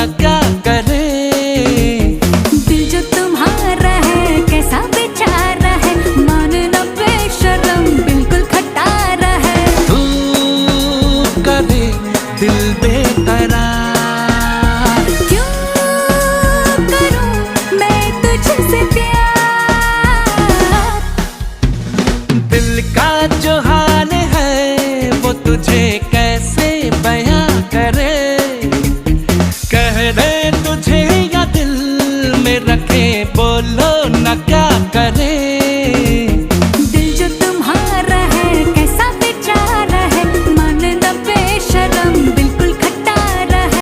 न क्या करे। दिल जो तुम्हारा है कैसा बेचारा है, मानना बेशर्म बिल्कुल खटारा है। तू करे दिल बेकरार, क्यों करूं मैं तुझसे प्यार। दिल का जो हाल है वो तुझे कैसे बयां करे। कह दे तुझे या दिल में रखे, बोलो न क्या करे।